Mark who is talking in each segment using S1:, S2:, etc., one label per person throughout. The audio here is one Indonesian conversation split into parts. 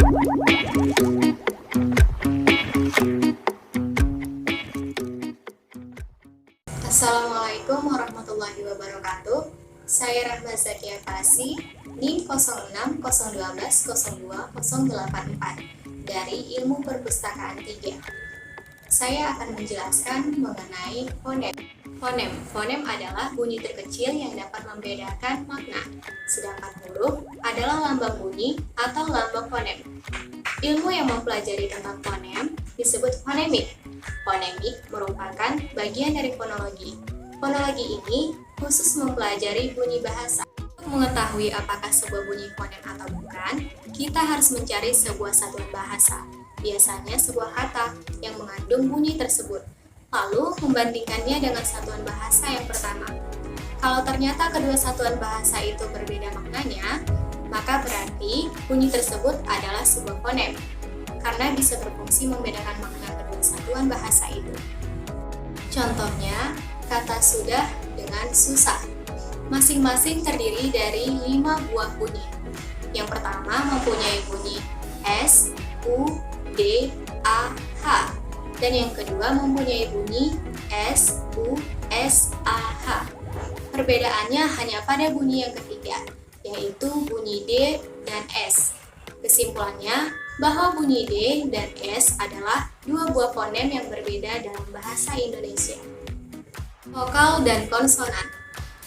S1: Assalamualaikum warahmatullahi wabarakatuh. Saya Rahma Zakia Fasi, NIM 0601202084 dari Ilmu Perpustakaan 3. Saya akan menjelaskan mengenai fonem. Fonem adalah bunyi terkecil yang dapat membedakan makna, sedangkan huruf adalah lambang bunyi atau lambang fonem. Ilmu yang mempelajari tentang fonem disebut fonemik. Fonemik merupakan bagian dari fonologi. Fonologi ini khusus mempelajari bunyi bahasa. Untuk mengetahui apakah sebuah bunyi fonem atau bukan, kita harus mencari sebuah satuan bahasa, biasanya sebuah kata yang mengandung bunyi tersebut, lalu membandingkannya dengan satuan bahasa yang pertama. Kalau ternyata kedua satuan bahasa itu berbeda maknanya, maka berarti bunyi tersebut adalah sebuah fonem, karena bisa berfungsi membedakan makna kedua satuan bahasa itu. Contohnya, kata sudah dengan susah. Masing-masing terdiri dari 5 buah bunyi. Yang pertama mempunyai bunyi S, U, D, A, H. Dan yang kedua mempunyai bunyi S, U, S, A, H. Perbedaannya hanya pada bunyi yang ketiga, yaitu bunyi D dan S. Kesimpulannya, bahwa bunyi D dan S adalah dua buah fonem yang berbeda dalam bahasa Indonesia. Vokal dan konsonan.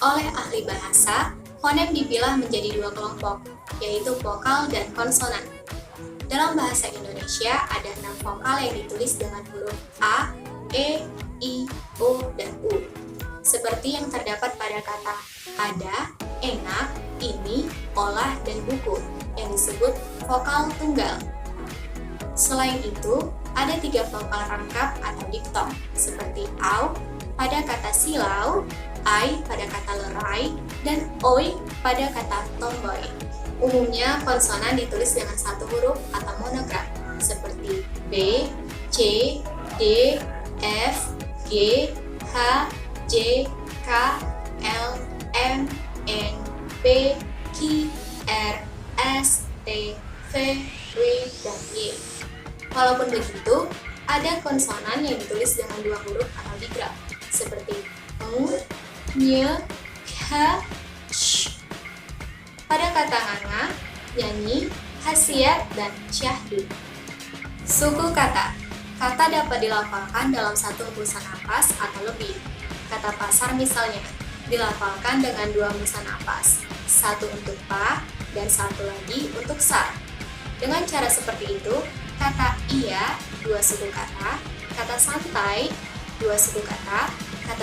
S1: Oleh ahli bahasa, fonem dipilah menjadi dua kelompok, yaitu vokal dan konsonan. Dalam bahasa Indonesia ada 6 vokal yang ditulis dengan huruf A, E, I, O, dan U. Seperti yang terdapat pada kata ada, enak, ini, olah, dan buku, yang disebut vokal tunggal. Selain itu, ada 3 vokal rangkap atau diftong, seperti au pada kata silau, ai pada kata lerai, dan oi pada kata tomboy. Umumnya konsonan ditulis dengan satu huruf atau monogram, seperti B, C, D, F, G, H, J, K, L, M, N, P, Q, R, S, T, V, W, dan Y. Walaupun begitu, ada konsonan yang ditulis dengan 2 huruf atau digraf, seperti ng, ny, k, sh. Pada kata nganga, nyanyi, khasiat, dan syahdu. Suku kata. Kata dapat dilafalkan dalam satu hembusan napas atau lebih. Kata pasar misalnya, dilafalkan dengan 2 hembusan napas, satu untuk pa dan satu lagi untuk sa. Dengan cara seperti itu, kata iya, 2 suku kata santai, 2 suku kata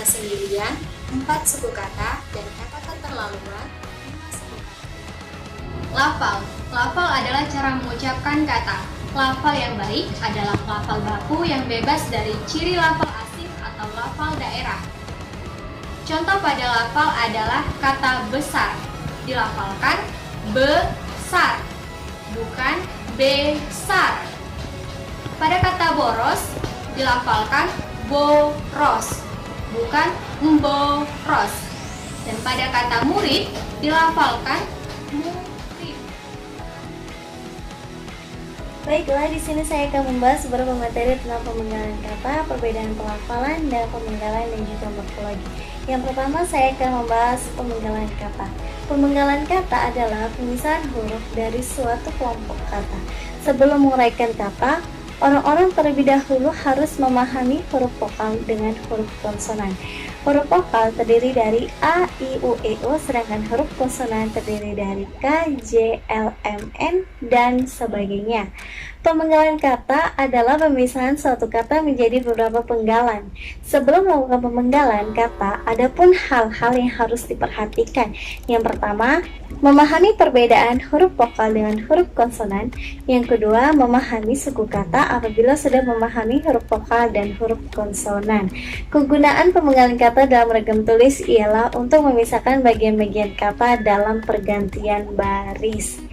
S1: sendirian, 4 suku kata, dan kata keterlaluan, 5 suku kata. Lafal. Lafal adalah cara mengucapkan kata. Lafal yang baik adalah lafal baku yang bebas dari ciri lafal asing atau lafal daerah. Contoh pada lafal adalah kata besar. Dilafalkan besar, bukan besar. Pada kata boros, dilafalkan boros, bukan boros. Dan pada kata murid, dilafalkan murid.
S2: Baiklah, di sini saya akan membahas beberapa materi tentang pemenggalan kata, perbedaan pelafalan, dan pemenggalan dan juga morfologi. Yang pertama, saya akan membahas pemenggalan kata. Pemenggalan kata adalah pemisahan huruf dari suatu kelompok kata. Sebelum menguraikan kata, orang-orang terlebih dahulu harus memahami huruf vokal dengan huruf konsonan. Huruf vokal terdiri dari A, I, U, E, O, sedangkan huruf konsonan terdiri dari K, J, L, M, N, dan sebagainya. Pemenggalan kata adalah pemisahan suatu kata menjadi beberapa penggalan. Sebelum melakukan pemenggalan kata, ada pun hal-hal yang harus diperhatikan. Yang pertama, memahami perbedaan huruf vokal dengan huruf konsonan. Yang kedua, memahami suku kata apabila sudah memahami huruf vokal dan huruf konsonan. Kegunaan pemenggalan kata dalam ragam tulis ialah untuk memisahkan bagian-bagian kata dalam pergantian baris.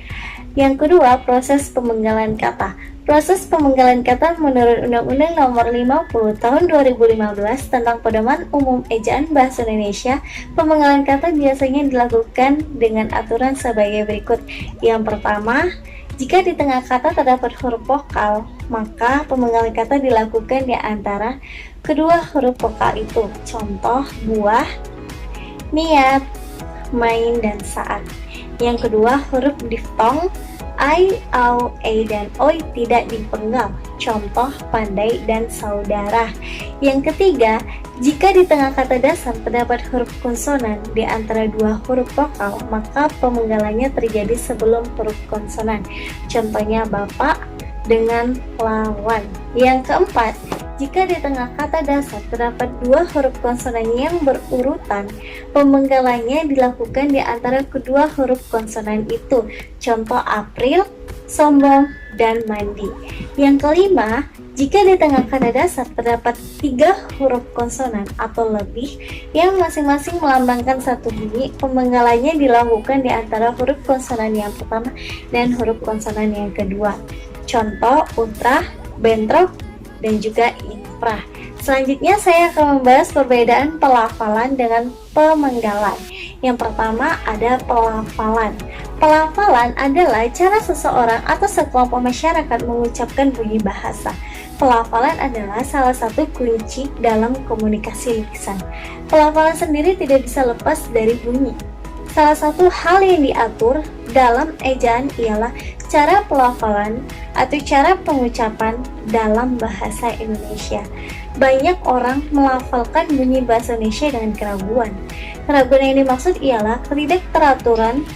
S2: Yang kedua, proses pemenggalan kata. Proses pemenggalan kata menurut Undang-Undang Nomor 50 Tahun 2015 tentang Pedoman Umum Ejaan Bahasa Indonesia, pemenggalan kata biasanya dilakukan dengan aturan sebagai berikut. Yang pertama, Jika di tengah kata terdapat huruf vokal, maka pemenggalan kata dilakukan di antara kedua huruf vokal itu. Contoh, buah, niat, main, dan saat. Yang kedua, huruf diftong, I, au, e, dan oi tidak dipenggal. Contoh, pandai dan saudara. Yang ketiga, jika di tengah kata dasar terdapat huruf konsonan di antara dua huruf vokal, maka pemenggalannya terjadi sebelum huruf konsonan. Contohnya bapak dengan lawan. Yang keempat, jika di tengah kata dasar terdapat dua huruf konsonan yang berurutan, pemenggalannya dilakukan di antara kedua huruf konsonan itu. Contoh, April, sombong, dan mandi. Yang kelima, jika di tengah kata dasar terdapat tiga huruf konsonan atau lebih yang masing-masing melambangkan satu bunyi, pemenggalannya dilakukan di antara huruf konsonan yang pertama dan huruf konsonan yang kedua. Contoh, ultra, bentrok, dan juga infra. Selanjutnya saya akan membahas perbedaan pelafalan dengan pemenggalan. Yang pertama ada pelafalan. Pelafalan adalah cara seseorang atau sekelompok masyarakat mengucapkan bunyi bahasa. Pelafalan adalah salah satu kunci dalam komunikasi lisan. Pelafalan sendiri tidak bisa lepas dari bunyi. Salah satu hal yang diatur dalam ejaan ialah cara pelafalan atau cara pengucapan dalam bahasa Indonesia. Banyak orang melafalkan bunyi bahasa Indonesia dengan keraguan. Keraguan yang dimaksud ialah ketidakteraturan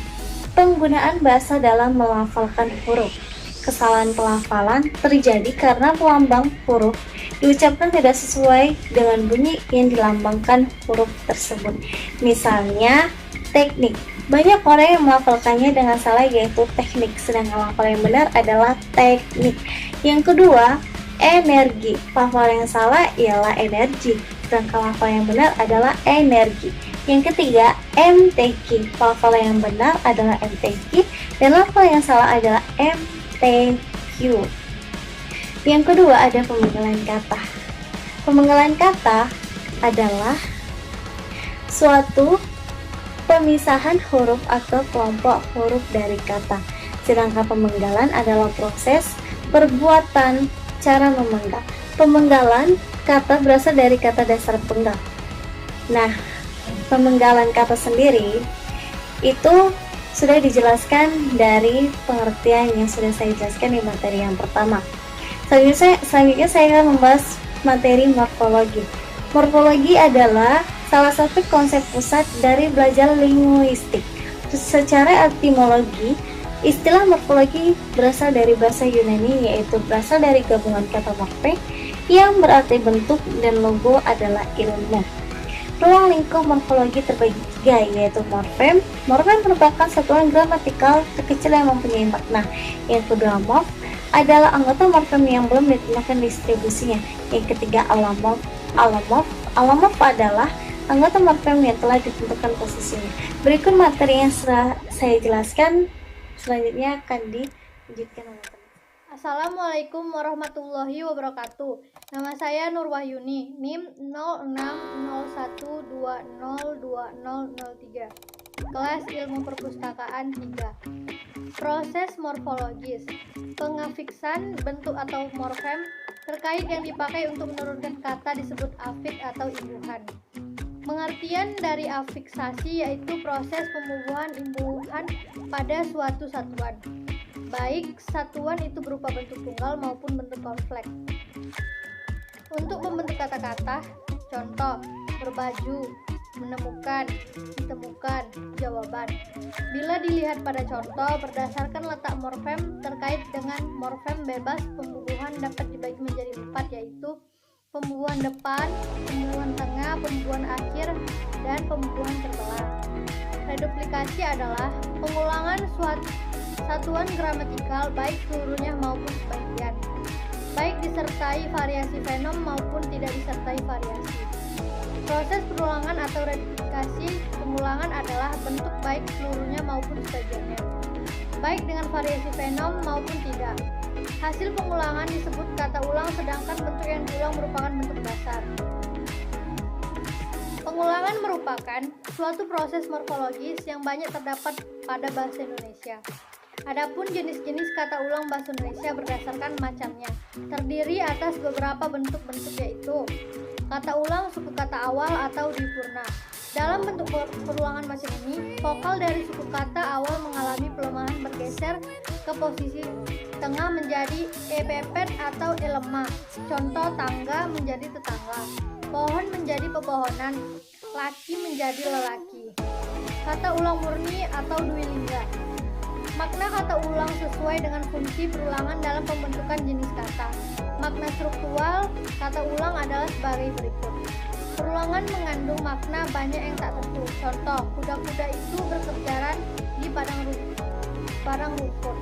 S2: penggunaan bahasa dalam melafalkan huruf. Kesalahan pelafalan terjadi karena pelambang huruf diucapkan tidak sesuai dengan bunyi yang dilambangkan huruf tersebut. Misalnya, teknik. Banyak orang yang melafalkannya dengan salah, yaitu teknik, sedangkan lafal yang benar adalah teknik. Yang kedua, energi. Lafal yang salah ialah energi, sedangkan lafal yang benar adalah energi. Yang ketiga, MTQ. Lafal yang benar adalah MTQ dan lafal yang salah adalah MTQ. Yang kedua ada pemenggalan kata. Pemenggalan kata adalah suatu pemisahan huruf atau kelompok huruf dari kata. Sedangkan pemenggalan adalah proses perbuatan cara memenggal. Pemenggalan kata berasal dari kata dasar penggal. Nah, pemenggalan kata sendiri itu sudah dijelaskan dari pengertian yang sudah saya jelaskan di materi yang pertama. Selanjutnya saya akan membahas materi morfologi. Morfologi adalah salah satu konsep pusat dari belajar linguistik. Secara etimologi, istilah morfologi berasal dari bahasa Yunani, yaitu berasal dari gabungan kata morfe yang berarti bentuk dan logo adalah ilmu. Ruang lingkup morfologi terbagi tiga, yaitu morfem. Morfem merupakan satuan gramatikal terkecil yang mempunyai makna. Yang kedua, morf adalah anggota morfem yang belum ditentukan distribusinya. Yang ketiga, alomorf. Alomorf adalah anggota morfem yang telah ditentukan posisinya. Berikut materi yang saya jelaskan, selanjutnya akan dilanjutkan oleh teman.
S3: Assalamualaikum warahmatullahi wabarakatuh. Nama saya Nur Wahyuni, NIM 0601202003. Kelas Ilmu Perpustakaan 3. Proses morfologis. Pengafiksan bentuk atau morfem terkait yang dipakai untuk menurunkan kata disebut afik atau imbuhan. Pengertian dari afiksasi yaitu proses pembubuhan pada suatu satuan, baik satuan itu berupa bentuk tunggal maupun bentuk kompleks. Untuk membentuk kata-kata, contoh, berbaju, menemukan, ditemukan, jawaban. Bila dilihat pada contoh, berdasarkan letak morfem terkait dengan morfem bebas, pembubuhan dapat dibagi menjadi 4, yaitu pembubuhan depan, pembubuhan tengah, pembubuhan akhir, dan pembubuhan terbelah. Reduplikasi adalah pengulangan satuan gramatikal baik seluruhnya maupun sebagian, baik disertai variasi fenom maupun tidak disertai variasi. Proses perulangan atau reduplikasi pengulangan adalah bentuk baik seluruhnya maupun sebagiannya, baik dengan variasi fenom maupun tidak. Hasil pengulangan disebut kata ulang, sedangkan bentuk yang diulang merupakan bentuk dasar. Pengulangan merupakan suatu proses morfologis yang banyak terdapat pada bahasa Indonesia. Adapun jenis-jenis kata ulang bahasa Indonesia berdasarkan macamnya, terdiri atas beberapa bentuk-bentuk yaitu kata ulang suku kata awal atau dipurna. Dalam bentuk perulangan macam ini, vokal dari suku kata awal mengalami pelemahan bergeser ke posisi tengah menjadi epepet atau lemah. Contoh, tangga menjadi tetangga, pohon menjadi pepohonan, laki menjadi lelaki. Kata ulang murni atau dwilingga. Makna kata ulang sesuai dengan fungsi perulangan dalam pembentukan jenis kata. Makna struktural kata ulang adalah sebagai berikut. Perulangan mengandung makna banyak yang tak tentu. Contoh, kuda-kuda itu berkejaran di padang rumput.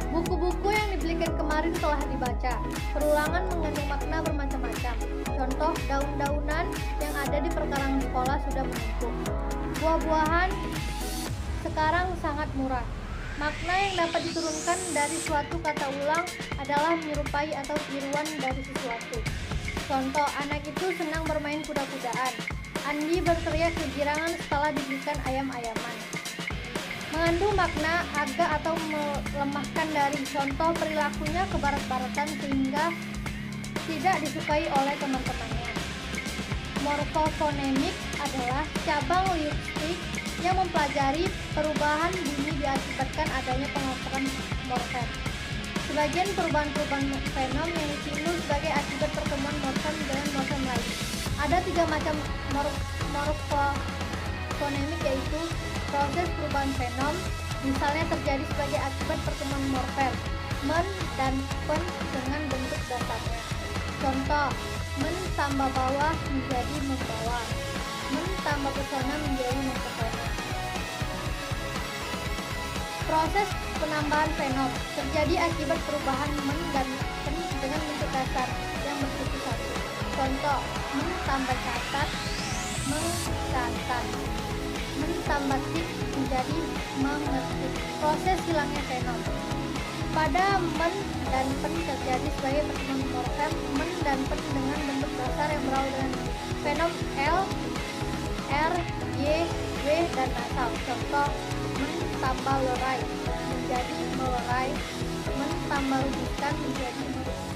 S3: Buku-buku yang dibelikan kemarin telah dibaca. Perulangan mengandung makna bermacam-macam. Contoh, daun-daunan yang ada di perkarangan sekolah sudah menumpuk. Buah-buahan sekarang sangat murah. Makna yang dapat diturunkan dari suatu kata ulang adalah menyerupai atau tiruan dari sesuatu. Contoh, anak itu senang bermain kuda-kudaan. Andi berteriak kegirangan setelah diberikan ayam-ayaman. Mengandung makna agak atau melemahkan dari. Contoh, perilakunya kebarat-baratan sehingga tidak disukai oleh teman-temannya. Morfofonemik adalah cabang linguistik yang mempelajari perubahan bunyi diakibatkan adanya pengakuan morfem. Sebagian perubahan-perubahan fenom yang ditimbul sebagai akibat pertemuan morfem dengan morfem lain. Ada 3 macam morfofonemik, yaitu proses perubahan fenom, misalnya terjadi sebagai akibat pertemuan morfem men dan pen dengan bentuk dasarnya. Contoh, men tambah bawah menjadi membawa, men tambah pesona menjadi mempesona. Proses penambahan fenom terjadi akibat perubahan men dan pen dengan bentuk dasar yang bersuku satu. Contoh, men tambah catat, mencatat, men tambah tik menjadi mengetik. Proses hilangnya fenom. Pada men dan pen terjadi sebagai pertemuan morfem men dan pen dengan bentuk dasar yang berawal dengan fenom L, R, Y, W, dan nasal. Contoh, men tambah lerai menjadi melerai, men tambah rujukan menjadi merujuk.